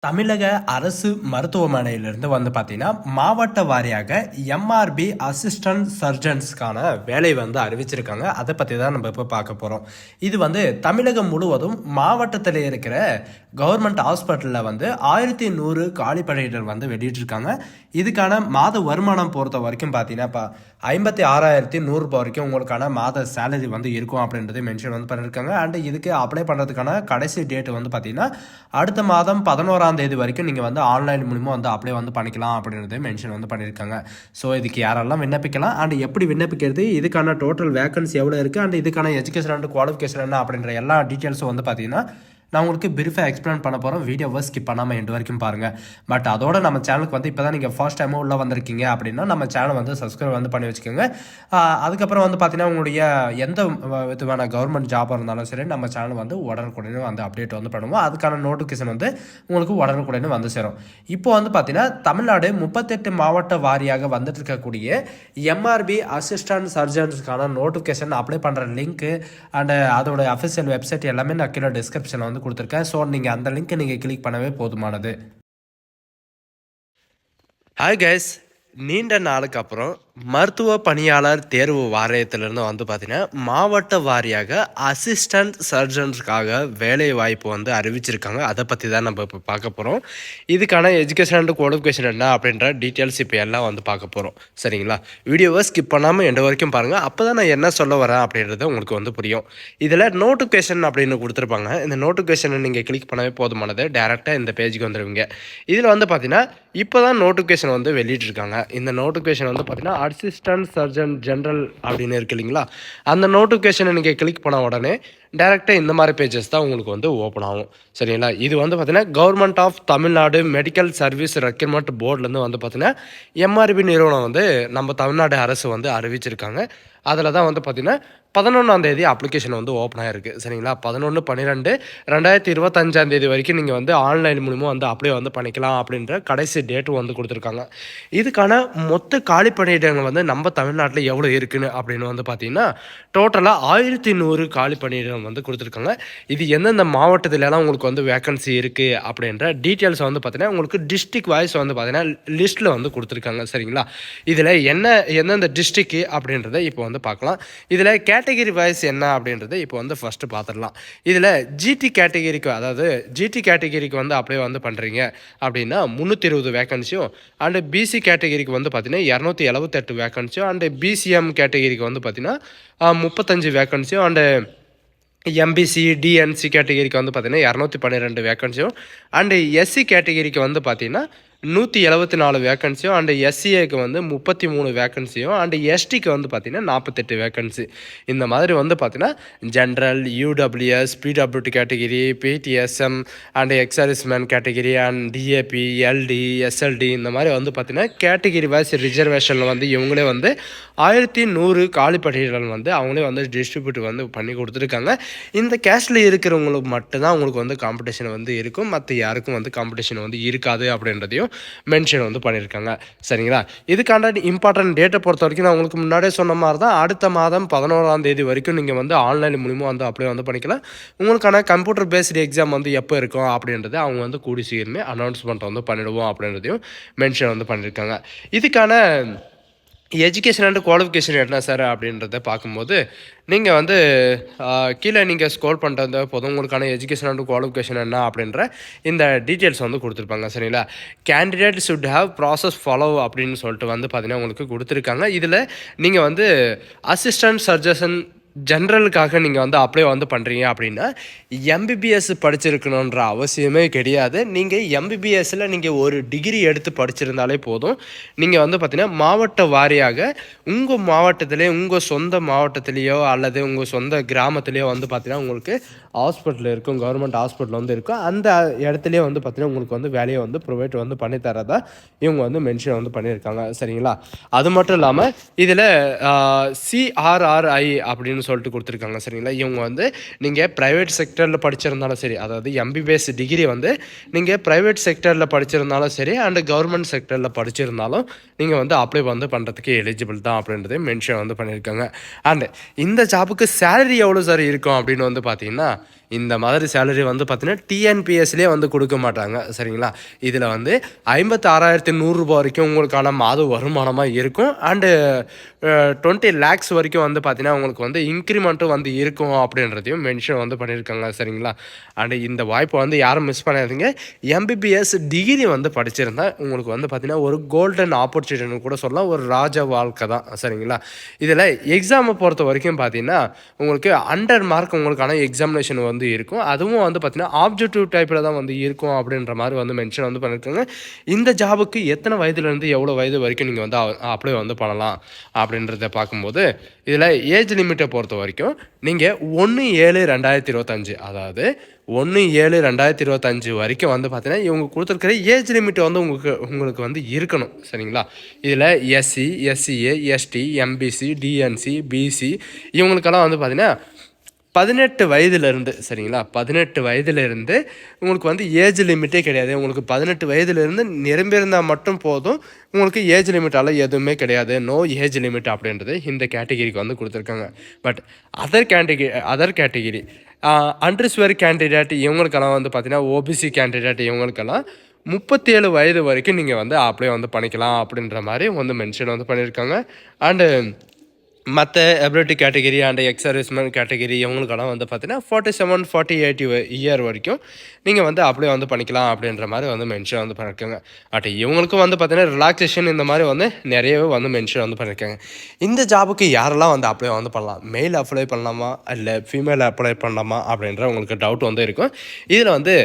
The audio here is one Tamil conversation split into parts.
தமிழக அரசு மருத்துவமனையிலிருந்து வந்து பார்த்தீங்கன்னா, மாவட்ட வாரியாக எம்ஆர்பி அசிஸ்டன்ட் சர்ஜன்ஸ்க்கான வேலை வந்து அறிவிச்சிருக்காங்க. அதை பற்றி தான் நம்ம இப்போ பார்க்க போகிறோம். இது வந்து தமிழகம் முழுவதும் மாவட்டத்தில் இருக்கிற கவர்மெண்ட் ஹாஸ்பிட்டலில் வந்து 1100 காலி பணியிடங்கள் வந்து வெளியிட்டிருக்காங்க. இதுக்கான மாத வருமானம் பொறுத்த வரைக்கும் பார்த்தீங்கன்னா, இப்போ 56,100 வரைக்கும் உங்களுக்கான மாத சேலரி வந்து இருக்கும் அப்படின்றது மென்ஷன் வந்து பண்ணியிருக்காங்க. அண்ட் இதுக்கு அப்ளை பண்ணுறதுக்கான கடைசி டேட் வந்து பார்த்தீங்கன்னா, அடுத்த மாதம் 11ஆம் தேதி வரைக்கும் நீங்கள் வந்து ஆன்லைன் மூலிமா வந்து அப்ளை வந்து பண்ணிக்கலாம் அப்படின்றது மென்ஷன் வந்து பண்ணியிருக்காங்க. ஸோ இதுக்கு யாரெல்லாம் விண்ணப்பிக்கலாம் அண்ட் எப்படி விண்ணப்பிக்கிறது, இதுக்கான டோட்டல் வேகன்சி எவ்வளோ இருக்குது அண்ட் இதுக்கான எஜுகேஷன் அண்ட் குவாலிஃபிகேஷன் என்ன அப்படின்ற எல்லா டீட்டெயில்ஸும் வந்து பார்த்தீங்கன்னா நான் உங்களுக்கு பிரீஃபாக எக்ஸ்பிளைன் பண்ண போகிறோம். வீடியோவை ஸ்கிப் பண்ணாமல் எண்டு வரைக்கும் பாருங்கள். பட் அதோட நம்ம சேனலுக்கு வந்து இப்போ தான் நீங்கள் ஃபர்ஸ்ட் டைமும் உள்ளே வந்திருக்கீங்க அப்படின்னா நம்ம சேனல் வந்து சப்ஸ்கிரைப் வந்து பண்ணி வச்சுக்கோங்க. அதுக்கப்புறம் வந்து பார்த்தீங்கன்னா உங்களுடைய எந்த விதமான கவர்மெண்ட் ஜாபாக இருந்தாலும் சரி நம்ம சேனல் வந்து உடனுக்குடனே வந்து அப்டேட் வந்து பண்ணுவோம். அதுக்கான நோட்டிஃபிகேஷன் வந்து உங்களுக்கு உடனுக்குடனே வந்து சேரும். இப்போ வந்து பார்த்தீங்கன்னா தமிழ்நாடு 38 மாவட்ட வாரியாக வந்துட்டு இருக்கக்கூடிய எம்ஆர்பி அசிஸ்டன்ட் சர்ஜன்ஸ்க்கான நோட்டிஃபிகேஷன் அப்ளை பண்ணுற லிங்க்கு அண்ட் அதோட அஃபிஷியல் வெப்சைட் எல்லாமே நான் கீழே டிஸ்கிரிப்ஷனில் வந்து கொடுத்துருக்கேன். ஸோ நீங்கள் அந்த லிங்க்கை நீங்கள் கிளிக் பண்ணவே போதுமானது. ஹாய் கைஸ், நீண்ட நாளுக்கு அப்புறம் மருத்துவ பணியாளர் தேர்வு வாரியத்திலிருந்து வந்து பார்த்தீங்கன்னா மாவட்ட வாரியாக அசிஸ்டன்ட் சர்ஜன்ஸுக்காக வேலை வாய்ப்பு வந்து அறிவிச்சிருக்காங்க. அதை பற்றி தான் நம்ம இப்போ பார்க்க போகிறோம். இதுக்கான எஜுகேஷன் அண்ட் குவாலிஃபிகேஷன் என்ன அப்படின்ற டீட்டெயில்ஸ் இப்போ எல்லாம் வந்து பார்க்க போகிறோம். சரிங்களா? வீடியோவை ஸ்கிப் பண்ணாமல் எண்டு வரைக்கும் பாருங்கள். அப்போ தான் நான் என்ன சொல்ல வரேன் அப்படின்றது உங்களுக்கு வந்து புரியும். இதில் நோட்டிஃபிகேஷன் அப்படின்னு கொடுத்துருப்பாங்க. இந்த நோட்டிஃபிகேஷனை நீங்கள் கிளிக் பண்ணவே போதுமானது. டேரெக்டாக இந்த பேஜுக்கு வந்துடுவீங்க. இதில் வந்து பார்த்தீங்கன்னா இப்போ தான் நோட்டிஃபிகேஷன் வந்து வெளியிட்டிருக்காங்க. இந்த நோட்டிஃபிகேஷன் வந்து பார்த்தீங்கன்னா அசிஸ்டன்ட் சர்ஜன் ஜென்ரல் அப்படின்னு இருக்கு இல்லைங்களா, அந்த நோட்டிஃபிகேஷனை நீங்கள் கிளிக் பண்ண உடனே டேரெக்டாக இந்த மாதிரி பேஜஸ் தான் உங்களுக்கு வந்து ஓப்பன் ஆகும். சரிங்களா? இது வந்து பார்த்தீங்கன்னா government of Tamil Nadu medical service recruitment போர்ட்லேருந்து வந்து பார்த்தீங்கன்னா எம்ஆர்பி நிறுவனம் வந்து நம்ம தமிழ்நாடு அரசு வந்து அறிவிச்சிருக்காங்க. அதில் தான் வந்து பார்த்தீங்கன்னா 11ஆம் தேதி அப்ளிகேஷன் வந்து ஓப்பன் ஆகிருக்கு. சரிங்களா? 11/12/2025 வரைக்கும் நீங்கள் வந்து ஆன்லைன் மூலிமா வந்து அப்ளை வந்து பண்ணிக்கலாம் அப்படின்ற கடைசி டேட்டு வந்து கொடுத்துருக்காங்க. இதுக்கான மொத்த காலி பணியிடங்கள் வந்து நம்ம தமிழ்நாட்டில் எவ்வளோ இருக்குன்னு அப்படின்னு வந்து பார்த்தீங்கன்னா டோட்டலாக 1100 காலி பணியிடம் வந்து கொடுத்துருக்காங்க. இது எந்தெந்த மாவட்டத்திலலாம் உங்களுக்கு வந்து வேக்கன்சி இருக்குது அப்படின்ற டீட்டெயில்ஸ் வந்து பார்த்தீங்கன்னா உங்களுக்கு டிஸ்ட்ரிக்ட் வைஸ் வந்து பார்த்தீங்கன்னா லிஸ்ட்டில் வந்து கொடுத்துருக்காங்க. சரிங்களா? இதில் எந்தெந்த டிஸ்ட்ரிக்ட் அப்படின்றத இப்போ வந்து பார்க்கலாம். இதில் கேட்டகிரி வைஸ் என்ன அப்படின்றத இப்போ வந்து ஃபஸ்ட்டு பார்த்துடலாம். இதில் ஜிடி கேட்டகிரிக்கு, அதாவது ஜிடி கேட்டகிரிக்கு வந்து அப்ளை வந்து பண்ணுறீங்க அப்படின்னா 320 வேக்கன்சியும் அண்டு பிசி கேட்டகிரிக்கு வந்து பார்த்தீங்கன்னா 278 வேக்கன்சியும் அண்டு பிசிஎம் கேட்டகிரிக்கு வந்து பார்த்தீங்கன்னா 35 வேக்கன்சியும் அண்டு எம்பிசி டிஎன்சி கேட்டகிரிக்கு வந்து பார்த்தீங்கன்னா 212 வேக்கன்சியும் அண்டு எஸ்சி கேட்டகிரிக்கு வந்து பார்த்தீங்கன்னா 174 வேக்கன்சியும் அண்டு எஸ்சிஏக்கு வந்து 33 வேக்கன்சியும் அண்டு எஸ்டிக்கு வந்து பார்த்தீங்கன்னா 48 வேக்கன்சி. இந்த மாதிரி வந்து பார்த்தீங்கன்னா general, EWS, PWD category, PDSM and ex serviceman category and DAP, LD, SLD இந்த மாதிரி வந்து பார்த்தீங்கன்னா கேட்டகிரி வைஸ் ரிசர்வேஷனில் வந்து இவங்களே வந்து 1100 காலி பணியிடங்கள் வந்து அவங்களே வந்து டிஸ்ட்ரிபியூட் வந்து பண்ணி கொடுத்துருக்காங்க. இந்த கேஸ்டில் இருக்கிறவங்களுக்கு மட்டும்தான் உங்களுக்கு வந்து காம்படிஷன் வந்து இருக்கும், மற்ற யாருக்கும் வந்து காம்படிஷன் வந்து இருக்காது அப்படின்றதையும் மென்ஷன் வந்து பண்ணியிருக்காங்க. சரிங்களா? இதுக்கான இம்பார்ட்டன்ட் டேட்டை பொறுத்த வரைக்கும் நான் உங்களுக்கு முன்னாடியே சொன்ன மாதிரி தான் அடுத்த மாதம் 11ஆம் தேதி வரைக்கும் நீங்கள் வந்து ஆன்லைன் மூலிமா வந்து அப்ளை வந்து பண்ணிக்கலாம். உங்களுக்கான கம்ப்யூட்டர் பேஸ்டு எக்ஸாம் வந்து எப்போ இருக்கும் அப்படின்றது அவங்க வந்து கூடி சீக்கிரமே அனௌன்ஸ்மெண்ட் வந்து பண்ணிடுவோம் அப்படின்றதையும் மென்ஷன் வந்து பண்ணியிருக்காங்க. இதுக்கான எஜுகேஷன் அண்ட் குவாலிஃபிகேஷன் என்ன சார் அப்படின்றத பார்க்கும்போது நீங்கள் வந்து கீழே நீங்கள் ஸ்க்ரோல் பண்ணுறது போதும் உங்களுக்கான எஜுகேஷன் அண்ட் குவாலிஃபிகேஷன் என்ன அப்படின்ற இந்த டீட்டெயில்ஸ் வந்து கொடுத்துருப்பாங்க. சரிங்களா? Candidate should have process follow அப்படின்னு சொல்லிட்டு வந்து பார்த்தீங்கன்னா உங்களுக்கு கொடுத்துருக்காங்க. இதில் நீங்கள் வந்து அசிஸ்டன்ட் சர்ஜன் ஜென்ரலுக்காக நீங்கள் வந்து அப்ளை வந்து பண்ணுறீங்க அப்படின்னா எம்பிபிஎஸ் படிச்சிருக்கணுன்ற அவசியமே கிடையாது. நீங்கள் எம்பிபிஎஸ்ஸில் நீங்கள் ஒரு டிகிரி எடுத்து படிச்சிருந்தாலே போதும். நீங்கள் வந்து பார்த்தீங்கன்னா மாவட்ட வாரியாக உங்கள் மாவட்டத்திலே உங்கள் சொந்த மாவட்டத்திலேயோ அல்லது உங்கள் சொந்த கிராமத்திலேயோ வந்து பார்த்தீங்கன்னா உங்களுக்கு ஹாஸ்பிட்டல் இருக்கும், கவர்மெண்ட் ஹாஸ்பிட்டல் வந்து இருக்கும். அந்த இடத்துலேயே வந்து பார்த்தீங்கன்னா உங்களுக்கு வந்து வேலையை வந்து ப்ரொவைட் வந்து பண்ணித்தரதா இவங்க வந்து மென்ஷன் வந்து பண்ணியிருக்காங்க. சரிங்களா? அது மட்டும் இல்லாமல் இதில் சிஆர்ஆர்ஐ அப்படின்னு சொல்லிட்டு கொடுத்துருக்காங்க. சரிங்களா? இவங்க வந்து நீங்கள் ப்ரைவேட் செக்டரில் படிச்சிருந்தாலும் சரி, அதாவது எம்பிபிஎஸ் டிகிரி வந்து நீங்கள் ப்ரைவேட் செக்டரில் படிச்சிருந்தாலும் சரி அண்டு கவர்மெண்ட் செக்டரில் படிச்சிருந்தாலும் நீங்கள் வந்து அப்ளை வந்து பண்ணுறதுக்கு எலிஜிபிள் தான் அப்படின்றதே மென்ஷன் வந்து பண்ணியிருக்காங்க. அண்டு இந்த ஜாபுக்கு சேலரி எவ்வளோ சார் இருக்கும் அப்படின்னு வந்து பார்த்தீங்கன்னா இந்த மாதிரி சேலரி வந்து பார்த்தீங்கன்னா டிஎன்பிஎஸ்லேயே வந்து கொடுக்க மாட்டாங்க. சரிங்களா? இதில் வந்து 56,100 வரைக்கும் உங்களுக்கான மாத வருமானமாக இருக்கும். அண்டு 20 லேக்ஸ் வரைக்கும் வந்து பார்த்தீங்கன்னா உங்களுக்கு வந்து இன்க்ரிமெண்ட்டும் வந்து இருக்கும் அப்படின்றதையும் மென்ஷன் வந்து பண்ணியிருக்காங்க. சரிங்களா? அண்டு இந்த வாய்ப்பை வந்து யாரும் மிஸ் பண்ணாதீங்க. எம்பிபிஎஸ் டிகிரி வந்து படிச்சிருந்தா உங்களுக்கு வந்து பார்த்தீங்கன்னா ஒரு கோல்டன் ஆப்பர்ச்சுனிட்டின்னு கூட சொல்லலாம். ஒரு ராஜ வாழ்க்கை தான். சரிங்களா? இதில் எக்ஸாமை பொறுத்த வரைக்கும் பார்த்தீங்கன்னா உங்களுக்கு 100 மார்க் உங்களுக்கான எக்ஸாமினேஷன் வந்து இருக்கும். அதுவும் வந்து பார்த்தீங்கன்னா ஆப்ஜெக்டிவ் டைப்பில் தான் வந்து இருக்கும் அப்படின்ற மாதிரி வந்து மென்ஷன் வந்து பண்ணியிருக்காங்க. இந்த ஜாபுக்கு எத்தனை வயதுலேருந்து எவ்வளோ வயது வரைக்கும் நீங்கள் வந்து அப்ளை வந்து பண்ணலாம் அப்படின்றத பார்க்கும்போது இதில் ஏஜ் லிமிட்டை பொறுத்த வரைக்கும் நீங்கள் 1/7/2025 அதாவது 1/7/2025 வரைக்கும் வந்து பார்த்தீங்கன்னா இவங்க கொடுத்துருக்கிற ஏஜ் லிமிட் வந்து உங்களுக்கு வந்து இருக்கணும். சரிங்களா? இதில் SC, SCA, ST, MBC, DNC, BC இவங்களுக்கெல்லாம் வந்து பார்த்தீங்கன்னா 18 வயதுலேருந்து சரிங்களா? 18 வயதுலேருந்து உங்களுக்கு வந்து ஏஜ் லிமிட்டே கிடையாது. உங்களுக்கு 18 வயதுலேருந்து நிரம்பியிருந்தால் மட்டும் போதும். உங்களுக்கு ஏஜ் லிமிட்டால் எதுவுமே கிடையாது. நோ ஏஜ் லிமிட் அப்படின்றது இந்த கேட்டகிரிக்கு வந்து கொடுத்துருக்காங்க. But other category unreserved candidate இவங்களுக்கெல்லாம் வந்து பார்த்தீங்கன்னா ஓபிசி கேண்டிடேட் இவங்களுக்கெல்லாம் 37 வயது வரைக்கும் நீங்கள் வந்து அப்ளை வந்து பண்ணிக்கலாம் அப்படின்ற மாதிரி வந்து மென்ஷன் வந்து பண்ணியிருக்காங்க. அண்டு மற்ற ability category and X serviceman category இவங்களுக்கெல்லாம் வந்து பார்த்தீங்கன்னா 47, 48 இயர் வரைக்கும் நீங்கள் வந்து அப்ளை வந்து பண்ணிக்கலாம் அப்படின்ற மாதிரி வந்து மென்ஷன் வந்து பண்ணியிருக்காங்க. பட் இவங்களுக்கும் வந்து பார்த்தீங்கன்னா ரிலாக்ஸேஷன் இந்த மாதிரி வந்து நிறையவே வந்து மென்ஷன் வந்து பண்ணியிருக்காங்க. இந்த ஜாபுக்கு யாரெல்லாம் வந்து அப்ளை வந்து பண்ணலாம்? மெயில் அப்ளை பண்ணலாமா இல்லை ஃபீமேல் அப்ளை பண்ணலாமா அப்படின்ற உங்களுக்கு டவுட் வந்து இருக்கும். இதில் வந்து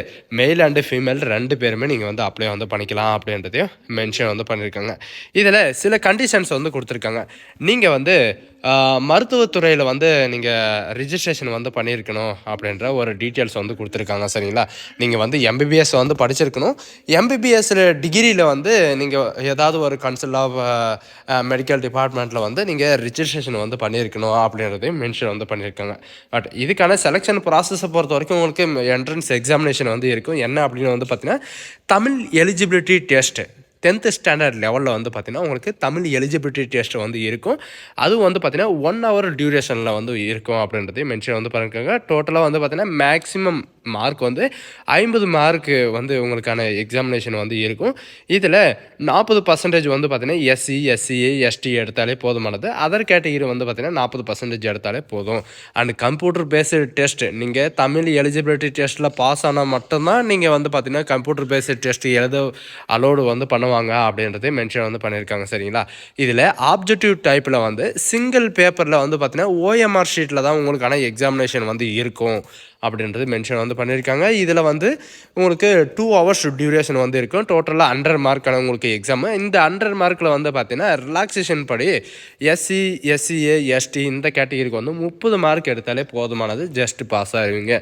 மெயில் அண்டு ஃபீமேல் 2 பேருமே நீங்கள் வந்து அப்ளை வந்து பண்ணிக்கலாம் அப்படின்றதையும் மென்ஷன் வந்து பண்ணியிருக்காங்க. இதில் சில கண்டிஷன்ஸ் வந்து கொடுத்துருக்காங்க. நீங்கள் வந்து மருத்துவத்துறையில் வந்து நீங்கள் ரிஜிஸ்ட்ரேஷன் வந்து பண்ணியிருக்கணும் அப்படின்ற ஒரு டீட்டெயில்ஸ் வந்து கொடுத்துருக்காங்க. சரிங்களா? நீங்கள் வந்து எம்பிபிஎஸ் வந்து படிச்சிருக்கணும். எம்பிபிஎஸ்ஸில் டிகிரியில் வந்து நீங்கள் ஏதாவது ஒரு கன்சல்ட் ஆஃப் மெடிக்கல் டிபார்ட்மெண்ட்டில் வந்து நீங்கள் ரிஜிஸ்ட்ரேஷன் வந்து பண்ணியிருக்கணும் அப்படின்றதையும் மென்ஷன் வந்து பண்ணியிருக்காங்க. பட் இதுக்கான செலெக்ஷன் ப்ராசஸை பொறுத்த வரைக்கும் உங்களுக்கு என்ட்ரன்ஸ் எக்ஸாமினேஷன் வந்து இருக்கும். என்ன அப்படின்னு வந்து பார்த்தீங்கன்னா Tamil eligibility test 10th standard லெவலில் வந்து பார்த்தீங்கன்னா உங்களுக்கு தமிழ் எலிஜிபிலிட்டி டெஸ்ட் வந்து இருக்கும். அதுவும் வந்து பார்த்தீங்கன்னா 1 hour டியூரேஷனில் வந்து இருக்கும் அப்படின்றதையும் மென்ஷன் வந்து பண்ணியிருக்காங்க. டோட்டலாக வந்து பார்த்தீங்கன்னா மேக்ஸிமம் மார்க் வந்து 50 மார்க்கு வந்து உங்களுக்கான எக்ஸாமினேஷன் வந்து இருக்கும். இதில் 40% வந்து பார்த்தீங்கன்னா எஸ்சி, எஸ்சிஏ, எஸ்டி எடுத்தாலே போதுமானது. அதர் கேட்டகிரி வந்து பார்த்தீங்கன்னா 40% எடுத்தாலே போதும். அண்ட் கம்ப்யூட்டர் பேஸ்டு டெஸ்ட் நீங்கள் தமிழ் எலிஜிபிலிட்டி டெஸ்ட்டில் பாஸ் ஆனால் மட்டும்தான் நீங்கள் வந்து பார்த்தீங்கன்னா கம்ப்யூட்டர் பேஸ்டு டெஸ்ட் எழுத அலோடு வந்து பண்ணுவாங்க அப்படின்றதே மென்ஷன் வந்து பண்ணியிருக்காங்க. சரிங்களா? இதில் ஆப்ஜெக்டிவ் டைப்பில் வந்து சிங்கிள் பேப்பரில் வந்து பார்த்தீங்கன்னா ஓஎம்ஆர் ஷீட்டில் தான் உங்களுக்கான எக்ஸாமினேஷன் வந்து இருக்கும் அப்படின்றது மென்ஷன் வந்து பண்ணியிருக்காங்க. இதில் வந்து உங்களுக்கு 2 hours டியூரேஷன் வந்து இருக்கும். டோட்டலாக 100 மார்க்கான உங்களுக்கு எக்ஸாமு. இந்த 100 மார்க்கில் வந்து பார்த்தீங்கன்னா ரிலாக்ஸேஷன் படி எஸ்சி, எஸ்சிஏ, எஸ்டி இந்த கேட்டகிரிக்கு வந்து 30 மார்க் எடுத்தாலே போதுமானது. ஜஸ்ட் பாஸ் ஆகிடுவீங்க.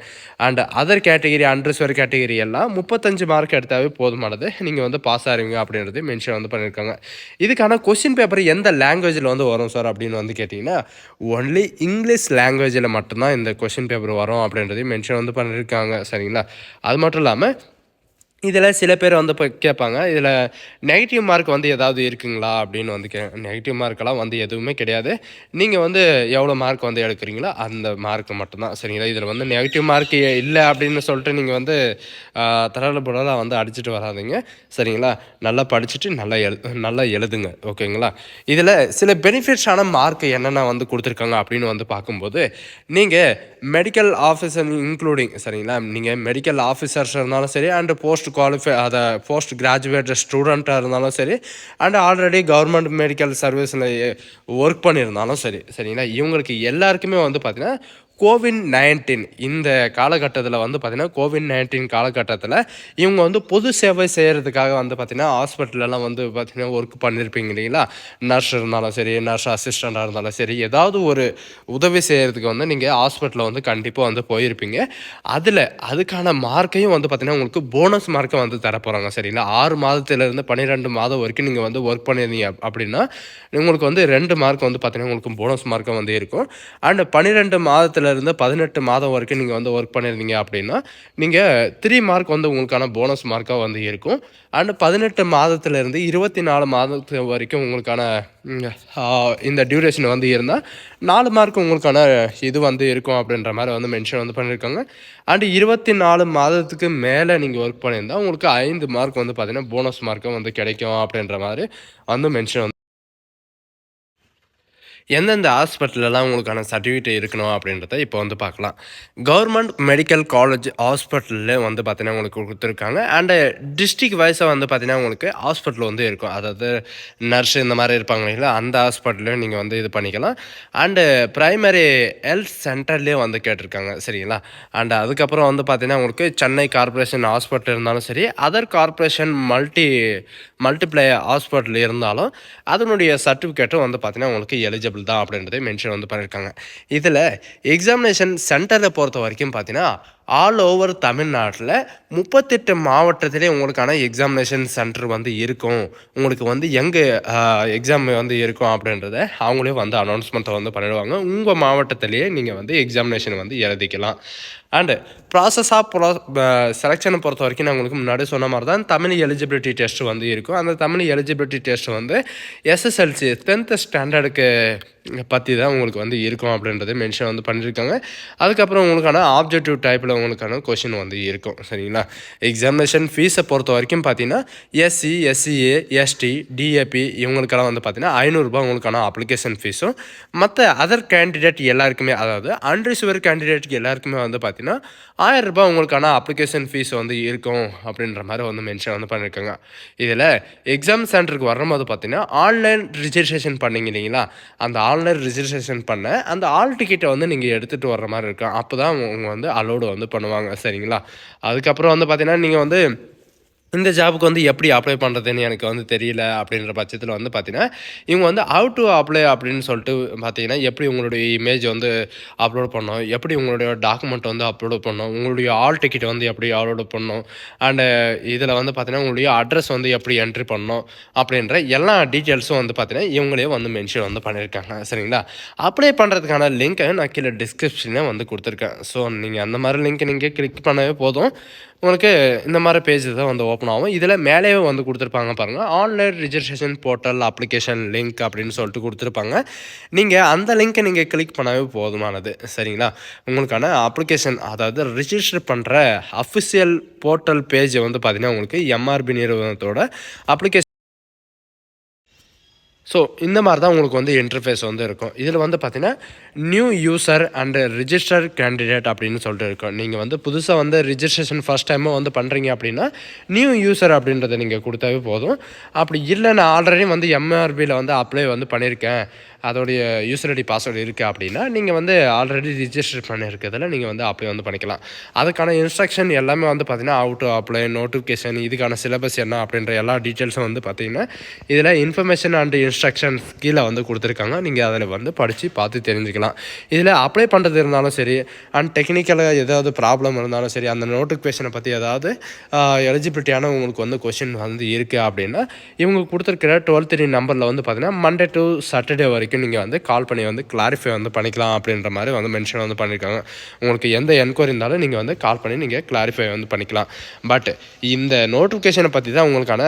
And other category unreserved category எல்லாம் 35 மார்க் எடுத்தாவே போதுமானது. நீங்கள் வந்து பாஸ் ஆகிடுவீங்க அப்படின்றது மென்ஷன் வந்து பண்ணியிருக்காங்க. இதுக்கான கொஸ்டின் பேப்பர் எந்த லாங்குவேஜில் வந்து வரும் சார் அப்படின்னு வந்து கேட்டிங்கன்னா ஒன்லி இங்கிலீஷ் லாங்குவேஜில் மட்டும்தான் இந்த கொஸ்டின் பேப்பர் வரும் அப்படின்றதையும் மென்ஷன் வந்து பண்ணியிருக்காங்க. சரிங்களா? அது மட்டும் இல்லாமல் இதில் சில பேர் வந்து இப்போ கேட்பாங்க, இதில் நெகட்டிவ் மார்க் வந்து ஏதாவது இருக்குங்களா அப்படின்னு வந்து நெகட்டிவ் மார்க்கெல்லாம் வந்து எதுவுமே கிடையாது. நீங்கள் வந்து எவ்வளோ மார்க் வந்து எடுக்கிறீங்களோ அந்த மார்க் மட்டும்தான். சரிங்களா? இதில் வந்து நெகட்டிவ் மார்க் இல்லை அப்படின்னு சொல்லிட்டு நீங்கள் வந்து தரல புடலாக வந்து அடிச்சுட்டு வராதிங்க. சரிங்களா? நல்லா படிச்சுட்டு நல்லா எழுதுங்க. ஓகேங்களா? இதில் சில பெனிஃபிட்ஸான மார்க் என்னென்ன வந்து கொடுத்துருக்காங்க அப்படின்னு வந்து பார்க்கும்போது நீங்கள் மெடிக்கல் ஆஃபீஸர் இன்க்ளூடிங் சரிங்களா? நீங்கள் மெடிக்கல் ஆஃபீஸர்ஸ் இருந்தாலும் சரி அண்டு போஸ்ட் கிராஜுவேட் ஸ்டூடெண்ட்டாக இருந்தாலும் சரி அண்ட் ஆல்ரெடி கவர்மெண்ட் மெடிக்கல் சர்வீஸில் ஒர்க் பண்ணியிருந்தாலும் சரி சரிங்களா? இவங்களுக்கு எல்லாருக்குமே வந்து பார்த்திங்கன்னா COVID-19 இந்த காலகட்டத்தில் வந்து பார்த்திங்கன்னா COVID-19 காலகட்டத்தில் இவங்க வந்து பொது சேவை செய்கிறதுக்காக வந்து பார்த்திங்கன்னா ஹாஸ்பிட்டலெல்லாம் வந்து பார்த்திங்கன்னா ஒர்க் பண்ணியிருப்பீங்க இல்லைங்களா? நர்ஸ் இருந்தாலும் சரி, நர்ஸ் அசிஸ்டண்ட்டாக இருந்தாலும் சரி, ஏதாவது ஒரு உதவி செய்கிறதுக்கு வந்து நீங்கள் ஹாஸ்பிட்டலில் வந்து கண்டிப்பாக வந்து போயிருப்பீங்க. அதுக்கான மார்க்கையும் வந்து பார்த்திங்கன்னா உங்களுக்கு போனஸ் மார்க்கை வந்து தரப்போகிறாங்க. சரிங்களா? 6 மாதத்துலேருந்து 12 மாதம் வரைக்கும் நீங்கள் வந்து ஒர்க் பண்ணியிருந்தீங்க அப்படின்னா உங்களுக்கு வந்து 2 மார்க் வந்து பார்த்திங்கன்னா உங்களுக்கு போனஸ் மார்க்கை வந்து இருக்கும். அண்ட் 12 மாதத்தில் மாதத்துலேருந்து 18 மாதம் வரைக்கும் நீங்கள் வந்து ஒர்க் பண்ணியிருந்தீங்க அப்படின்னா, நீங்கள் 3 மார்க் வந்து உங்களுக்கான போனஸ் மார்க்காக வந்து இருக்கும். அண்ட் 18 மாதத்துலேருந்து 24 மாதத்து வரைக்கும் உங்களுக்கான ம், ஆ, இந்த டியூரேஷன் வந்து இருந்தால் 4 மார்க் உங்களுக்கான இது வந்து இருக்கும் அப்படின்ற மாதிரி வந்து மென்ஷன் வந்து பண்ணியிருக்காங்க. அண்ட் 24 மாதத்துக்கு மேலே நீங்கள் ஒர்க் பண்ணியிருந்தால் உங்களுக்கு 5 மார்க் வந்து பார்த்தீங்கன்னா போனஸ் மார்க்கும் வந்து கிடைக்கும் அப்படின்ற மாதிரி வந்து மென்ஷன் எந்தெந்த ஹாஸ்பிட்டலெல்லாம் உங்களுக்கான சர்டிஃபிகேட் இருக்கணும் அப்படின்றத இப்போ வந்து பார்க்கலாம். கவர்மெண்ட் மெடிக்கல் காலேஜ் ஹாஸ்பிட்டலில் வந்து பார்த்தீங்கன்னா உங்களுக்கு கொடுத்துருக்காங்க. அண்டு டிஸ்ட்ரிக்ட் வைஸாக வந்து பார்த்தீங்கன்னா உங்களுக்கு ஹாஸ்பிட்டல் வந்து இருக்கும். அதாவது நர்ஸ் இந்த மாதிரி இருப்பாங்க இல்லைங்களா, அந்த ஹாஸ்பிட்டல்லையும் நீங்கள் வந்து இது பண்ணிக்கலாம். அண்டு பிரைமரி ஹெல்த் சென்டர்லேயும் வந்து கேட்டிருக்காங்க சரிங்களா. அண்டு அதுக்கப்புறம் வந்து பார்த்தீங்கன்னா உங்களுக்கு சென்னை கார்ப்பரேஷன் ஹாஸ்பிட்டல் இருந்தாலும் சரி, அதர் கார்ப்பரேஷன் மல்டிப்ளை ஹாஸ்பிட்டல் இருந்தாலும் அதனுடைய சர்டிஃபிகேட்டும் வந்து பார்த்தீங்கன்னா உங்களுக்கு எலிஜிபிள் தான் அப்படின்றத மென்ஷன் வந்து பண்ணியிருக்காங்க. இதில் எக்ஸாமினேஷன் சென்டரை பொறுத்த வரைக்கும் பார்த்தீங்கன்னா ஆல் ஓவர் தமிழ்நாட்டில் 38 மாவட்டத்திலே உங்களுக்கான எக்ஸாமினேஷன் சென்டர் வந்து இருக்கும். உங்களுக்கு வந்து எங்கே எக்ஸாம் வந்து இருக்கும் அப்படின்றத அவங்களே வந்து அனௌன்ஸ்மெண்ட்டை வந்து பண்ணிடுவாங்க. உங்கள் மாவட்டத்திலேயே நீங்கள் வந்து எக்ஸாமினேஷன் வந்து எழுதிக்கலாம். அண்டு ப்ராசஸ் ஆஃப் செலெக்ஷனை பொறுத்த வரைக்கும் நான் உங்களுக்கு முன்னாடி சொன்ன மாதிரி தான் தமிழ் எலிஜிபிலிட்டி டெஸ்ட் வந்து இருக்கும். அந்த தமிழ் எலிஜிபிலிட்டி டெஸ்ட் வந்து எஸ்எஸ்எல்சி 10th ஸ்டாண்டர்டுக்கு பற்றி தான் உங்களுக்கு வந்து இருக்கும் அப்படின்றது மென்ஷன் வந்து பண்ணியிருக்காங்க. அதுக்கப்புறம் உங்களுக்கான ஆப்ஜெக்டிவ் டைப்பில் உங்களுக்கான கொஷின் வந்து இருக்கும் சரிங்களா. எக்ஸாமினேஷன் ஃபீஸை பொறுத்த வரைக்கும் பார்த்தீங்கன்னா எஸ்சி, எஸ்சிஏ, எஸ்டி, டிஏபி இவங்களுக்கெல்லாம் வந்து பார்த்தீங்கன்னா 500 ரூபாய் உங்களுக்கான அப்ளிகேஷன் ஃபீஸும், மற்ற அதர் கேண்டிடேட் எல்லாருக்குமே, அதாவது அன்ரிசர்வ்டு கேண்டிடேட்டுக்கு எல்லாருக்குமே வந்து பார்த்தீங்கன்னா 1000 ரூபாய் உங்களுக்கான அப்ளிகேஷன் ஃபீஸ் வந்து இருக்கும் அப்படின்ற மாதிரி வந்து மென்ஷன் வந்து பண்ணியிருக்காங்க. இதில் எக்ஸாம் சென்டருக்கு வரும்போது பார்த்தீங்கன்னா ஆன்லைன் ரிஜிஸ்ட்ரேஷன் பண்ணிங்க இல்லைங்களா, அந்த ஆன்லைன் ரிஜிஸ்ட்ரேஷன் பண்ண அந்த ஆல் டிக்கெட்டை வந்து நீங்கள் எடுத்துகிட்டு வர்ற மாதிரி இருக்கும். அப்போ தான் அவங்க வந்து அலோடு வந்து பண்ணுவாங்க சரிங்களா. அதுக்கப்புறம் வந்து பார்த்தீங்கன்னா நீங்கள் வந்து இந்த ஜாபுக்கு வந்து எப்படி அப்ளை பண்ணுறதுன்னு எனக்கு வந்து தெரியல அப்படின்ற பட்சத்தில் வந்து பார்த்தீங்கன்னா இவங்க வந்து ஹவ் டு அப்ளை அப்படின்னு சொல்லிட்டு பார்த்தீங்கன்னா எப்படி உங்களுடைய இமேஜ் வந்து அப்லோட் பண்ணணும், எப்படி உங்களுடைய டாக்குமெண்ட் வந்து அப்லோட் பண்ணணும், உங்களுடைய ஆல் டிக்கெட் வந்து எப்படி அப்லோட் பண்ணணும், அண்டு இதில் வந்து பார்த்தீங்கன்னா உங்களுடைய அட்ரஸ் வந்து எப்படி என்ட்ரி பண்ணணும் அப்படின்ற எல்லா டீட்டெயில்ஸும் வந்து பார்த்தீங்கன்னா இவங்களே வந்து மென்ஷன் வந்து பண்ணியிருக்காங்க சரிங்களா. அப்ளை பண்ணுறதுக்கான லிங்க்கை நான் கீழே டிஸ்கிரிப்ஷனே வந்து கொடுத்துருக்கேன். ஸோ நீங்கள் அந்த மாதிரி லிங்க் நீங்கள் கிளிக் பண்ணவே போதும், உங்களுக்கு இந்த மாதிரி பேஜ் தான் வந்து ஓப்பன் ஆகும். இதில் மேலேயே வந்து கொடுத்துருப்பாங்க பாருங்கள், online registration portal application link அப்படின்னு சொல்லிட்டு கொடுத்துருப்பாங்க. நீங்கள் அந்த லிங்க்கை நீங்கள் கிளிக் பண்ணவே போதுமானது சரிங்களா. உங்களுக்கான அப்ளிகேஷன், அதாவது ரிஜிஸ்டர் பண்ணுற அஃபிஷியல் போர்ட்டல் பேஜை வந்து பார்த்திங்கன்னா உங்களுக்கு எம்ஆர்பி நிறுவனத்தோட அப்ளிகேஷன். ஸோ இந்த மாதிரி தான் உங்களுக்கு வந்து இன்டர்ஃபேஸ் வந்து இருக்கும். இதில் வந்து பார்த்தீங்கன்னா new user and register candidate அப்படின்னு சொல்லிட்டு இருக்கும். நீங்கள் வந்து புதுசாக வந்து ரிஜிஸ்ட்ரேஷன் ஃபஸ்ட் டைமாக வந்து பண்ணுறீங்க அப்படின்னா நியூ யூசர் அப்படின்றத நீங்கள் கொடுத்தாவே போதும். அப்படி இல்லை நான் ஆல்ரெடி வந்து எம்ஆர்பியில் வந்து அப்ளை வந்து பண்ணியிருக்கேன், அதோடைய யூசர் ஐடி பாஸ்வேர்டு இருக்குது அப்படின்னா நீங்கள் வந்து ஆல்ரெடி ரிஜிஸ்டர் பண்ணியிருக்கிறதுல நீங்கள் வந்து அப்ளை வந்து பண்ணிக்கலாம். அதுக்கான இன்ஸ்ட்ரக்ஷன் எல்லாமே வந்து பார்த்திங்கன்னா ஹவ் டு அப்ளை, நோட்டிஃபிகேஷன், இதுக்கான சிலபஸ் என்ன அப்படின்ற எல்லா டீட்டெயில்ஸும் வந்து பார்த்திங்கன்னா இதில் இன்ஃபர்மேஷன் அண்ட் இன்ஸ்ட்ரக்ஷன்ஸ் கீழே வந்து கொடுத்துருக்காங்க. நீங்கள் அதில் வந்து படித்து பார்த்து தெரிஞ்சுக்கலாம். இதில் அப்ளை பண்ணுறது இருந்தாலும் சரி, அண்ட் டெக்னிக்கலாக ஏதாவது ப்ராப்ளம் இருந்தாலும் சரி, அந்த நோட்டிஃபிகேஷனை பற்றி ஏதாவது எலிஜிபிலிட்டியான உங்களுக்கு வந்து கொஷின் வந்து இருக்குது அப்படின்னா இவங்க கொடுத்துருக்கிற 12 நம்பரில் வந்து பார்த்திங்கன்னா மண்டே டு சாட்டர்டே வரைக்கும் நீங்கள் வந்து கால் பண்ணி வந்து கிளாரிஃபை வந்து பண்ணிக்கலாம் அப்படின்ற மாதிரி வந்து மென்ஷன் வந்து பண்ணியிருக்காங்க. உங்களுக்கு எந்த என்கொயரி இருந்தாலும் நீங்கள் வந்து கால் பண்ணி நீங்கள் கிளாரிஃபை வந்து பண்ணிக்கலாம். பட் இந்த நோட்டிஃபிகேஷனை பற்றி தான் உங்களுக்கான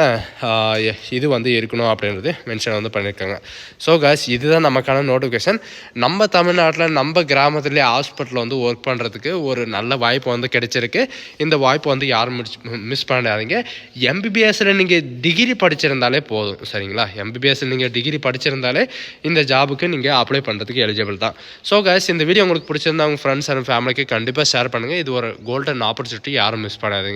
இது வந்து இருக்கணும் அப்படின்றது மென்ஷன் வந்து பண்ணியிருக்காங்க. ஸோ காய்ஸ், இதுதான் நமக்கான நோட்டிஃபிகேஷன். நம்ம தமிழ்நாட்டில் நம்ம கிராமத்துலேயே ஹாஸ்பிட்டலில் வந்து ஒர்க் பண்ணுறதுக்கு ஒரு நல்ல வாய்ப்பு வந்து கிடைச்சிருக்கு. இந்த வாய்ப்பு வந்து யாரும் மிஸ் பண்ணாதீங்க. எம்பிபிஎஸ்சில் நீங்கள் டிகிரி படிச்சிருந்தாலே போதும் சரிங்களா. எம்பிபிஎஸ்சில் நீங்கள் டிகிரி படிச்சிருந்தாலே இந்த ஜாபுக்கு நீங்கள் அப்ளை பண்ணுறதுக்கு எலிஜிபிள் தான். ஸோ காய்ஸ், இந்த வீடியோ உங்களுக்கு பிடிச்சிருந்தா உங்கள் ஃப்ரெண்ட்ஸ் அண்ட் ஃபேமிலிக்கு கண்டிப்பாக ஷேர் பண்ணுங்கள். இது ஒரு கோல்டன் ஆப்பர்ச்சுனிட்டி, யாரும் மிஸ் பண்ணாதீங்க.